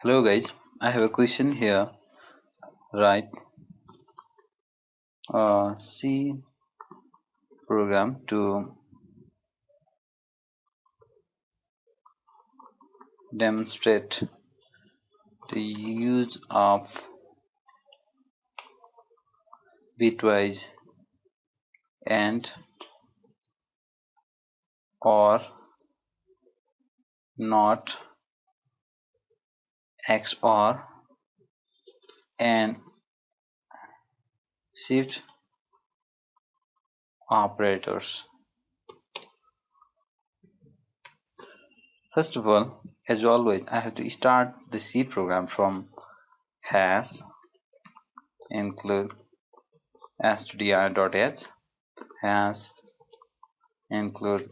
Hello guys, I have a question here. Write a C program to demonstrate the use of Bitwise and or not XOR and shift operators. First of all, as always, I have to start the C program from hash include stdio.h hash include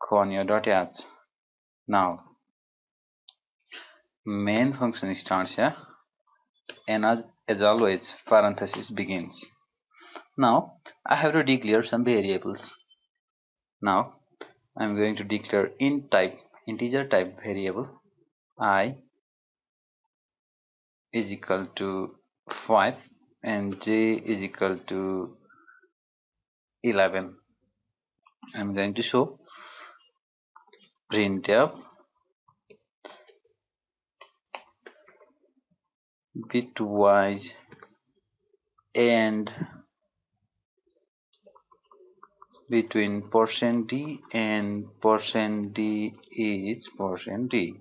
conio.h. Now main function starts here and as always parenthesis begins. Now I have to declare some variables. Now I'm going to declare integer type variable I is equal to 5 and j is equal to 11. I'm going to show printf bitwise and between %d and %d is %d.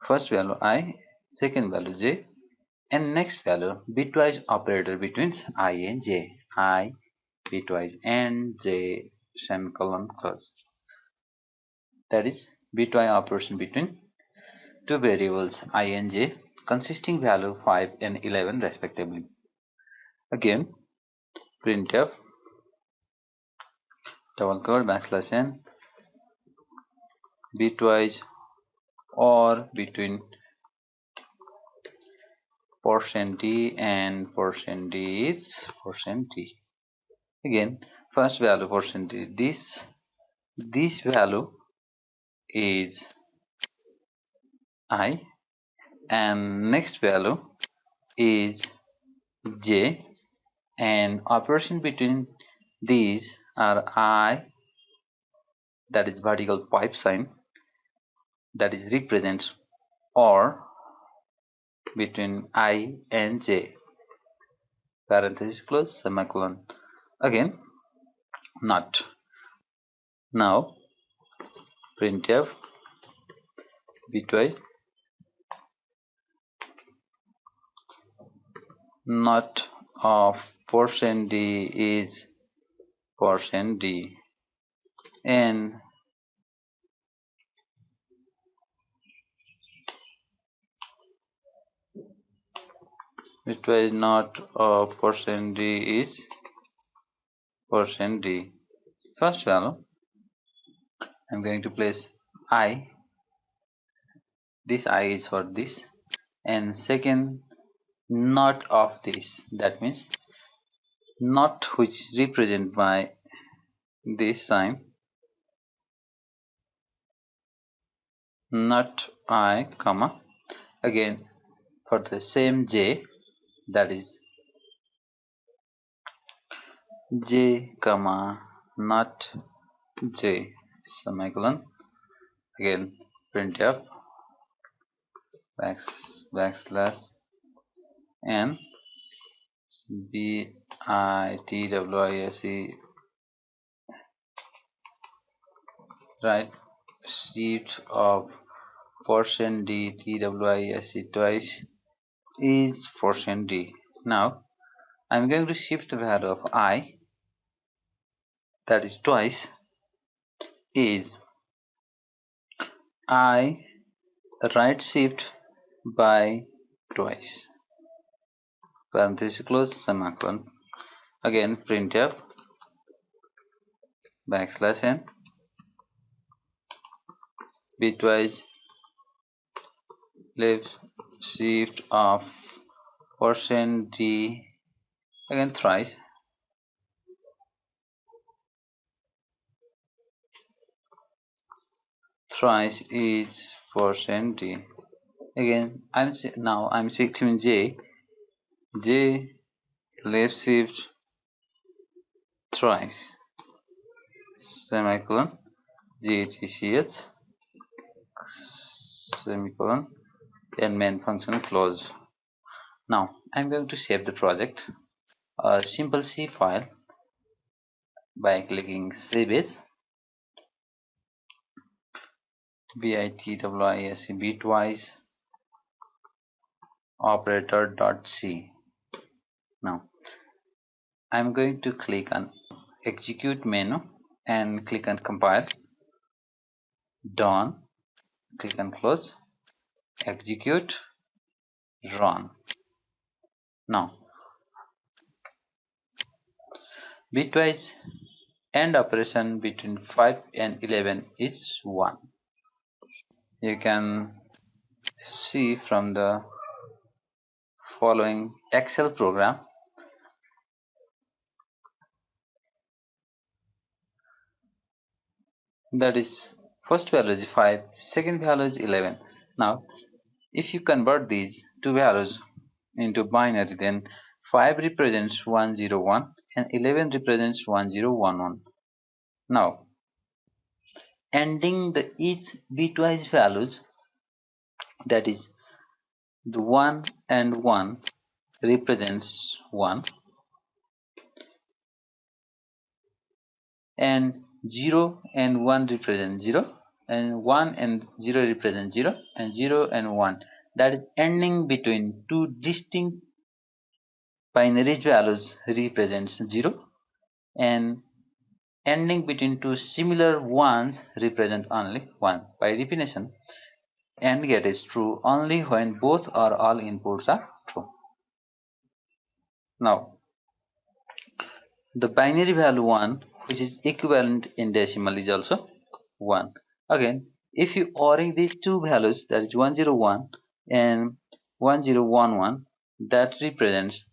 First value I, second value j, and next value bitwise operator between I and j. I bitwise and j semicolon close. That is bitwise operation between two variables I and j consisting value 5 and 11 respectively. Again printf double quote \n bitwise or between %d and %d is %d. Again first value %d, this value is I and next value is j, and operation between these are I, that is vertical pipe sign, that is represents or between I and j, parenthesis close semicolon. Again not. Now printf bitwise not of %d is %d and bitwise not of %d is %d. First value I'm going to place I, this I is for this, and second not of this, that means not which is represented by this sign, not I comma, again for the same j, that is j comma not j semicolon. Again printf backslash n bitwise, right, shift of %d twise twice is %d. Now I'm going to shift the value of I, that is twice, is I right shift by twice, parenthesis close semicolon. Again printf backslash n bitwise left shift of %d, again thrice, is %d. Again, I'm selecting J left shift thrice semicolon GTCH semicolon and main function close. Now I'm going to save the project. A simple C file by clicking Save As, Bitwise Bitwise operator.c. Now I'm going to click on Execute menu and click on Compile. Done. Click on Close. Execute. Run. Now Bitwise AND operation between 5 and 11 is 1. You can see from the following Excel program. That is, first value is 5, second value is 11. Now if you convert these two values into binary, then 5 represents 101 and 11 represents 1011. Now ending the each bitwise values, that is the 1 and 1 represents 1 and 0 and 1 represent 0 and 1 and 0 represent 0 and 0 and 1, that is ending between two distinct binary values represents 0 and ending between two similar ones represent only 1. By definition, AND gate is true only when both or all inputs are true. Now the binary value 1, which is equivalent in decimal, is also 1. Again, if you ORing these two values, that is 101 and 1011, that represents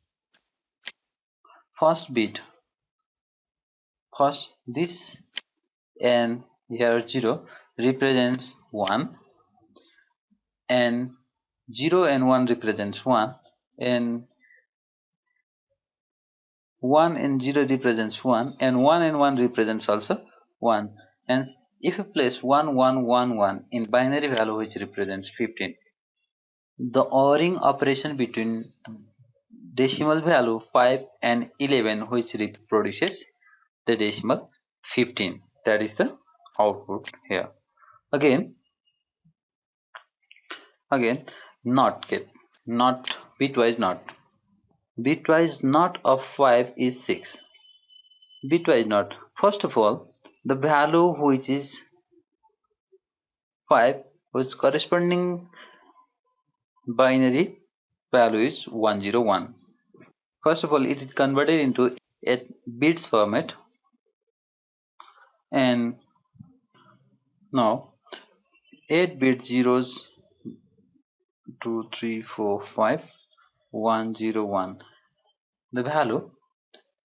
first bit, first this and here 0 represents 1 and 0 and 1 represents 1 and 1 and 0 represents 1 and 1 and 1 represents also 1. And if you place 1 1 1 1 in binary value, which represents 15, the ORing operation between decimal value 5 and 11, which reproduces the decimal 15, that is the output here. Again not gate, not bitwise not. Bitwise not of 5 is 6. Bitwise not, first of all, the value which is 5, whose corresponding binary value is 101. First of all, it is converted into 8 bits format, and now 8 bit zeros 2 3 4 5 101. The value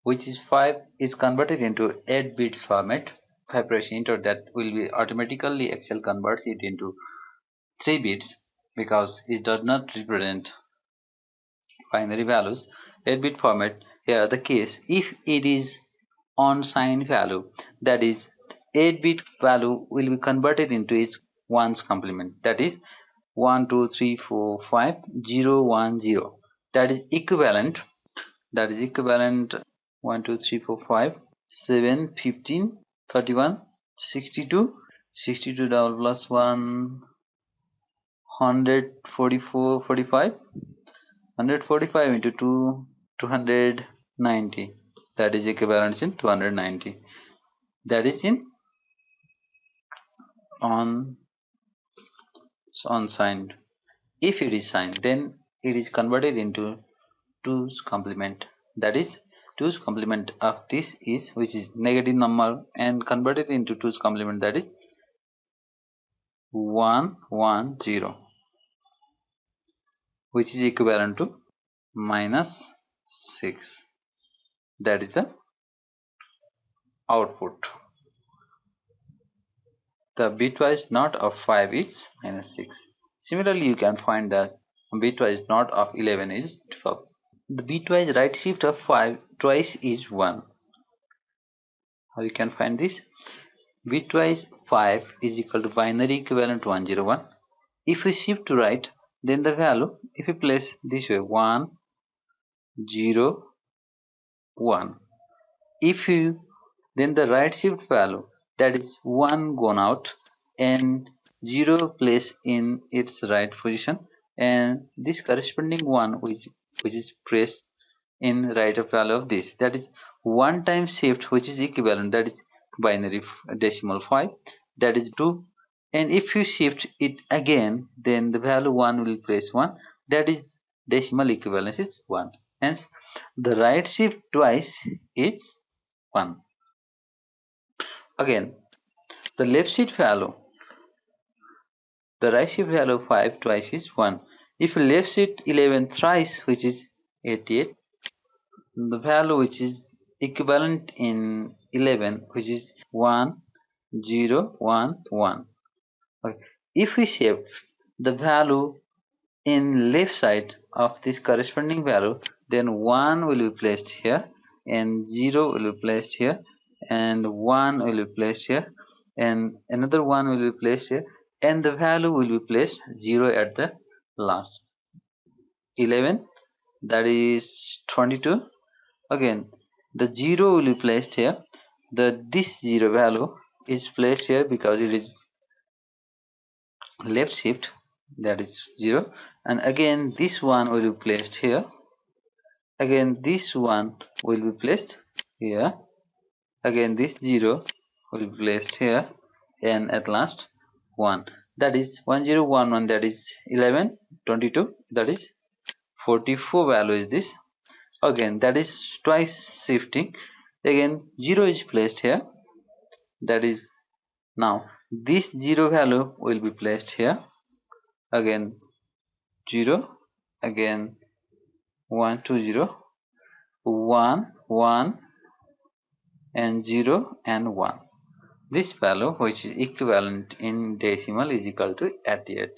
which is 5 is converted into 8 bits format. If I press enter, that will be automatically Excel converts it into 3 bits because it does not represent binary values. 8-bit format. Here the case, if it is unsigned value, that is 8-bit value will be converted into its ones complement, that is 1 2 3 4 5 0 1 0. That is equivalent 1 2 3 4 5 7 15 31 62 62 double plus 1 144 45 145 into 2 290. That is equivalent in 290. That is in unsigned. If it is signed, then it is converted into 2's complement. That is 2's complement of this is, which is negative number, and converted into 2's complement, that is 110, which is equivalent to minus 6. That is the output. The bitwise not of 5 is minus 6. Similarly, you can find the bitwise not of 11 is 12. The bitwise right shift of 5 twice is 1. How you can find this? Bitwise 5 is equal to binary equivalent 101. If we shift to right, then the value, if we place this way, 1 0 1. If you then the right shift value, that is 1 gone out and 0 placed in its right position, and this corresponding one which is pressed in right of value of this, that is 1 time shift, which is equivalent, that is binary decimal 5, that is 2. And if you shift it again, then the value 1 will place 1, that is decimal equivalence is 1. Hence the right shift twice is 1. Again, the left shift value, the right shift value of 5 twice is 1. If you left shift 11 thrice, which is 88, the value which is equivalent in 11, which is 1 0 1 1. Okay. If we shift the value in left side of this corresponding value, then 1 will be placed here and 0 will be placed here and 1 will be placed here and another 1 will be placed here, and the value will be placed 0 at the last. 11, that is 22. Again the 0 will be placed here. This 0 value is placed here because it is left shift, that is 0, and again this one will be placed here, again this one will be placed here, again this 0 will be placed here, and at last 1, that is 1011, that is 11 22, that is 44 value is this. Again that is twice shifting, again 0 is placed here, that is now this 0 value will be placed here, again 0, again 1 2 0 1 1 and 0 and 1. This value, which is equivalent in decimal, is equal to 88.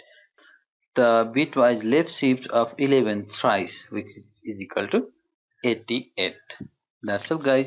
The bitwise left shift of 11 thrice, which is equal to 88. That's all, guys.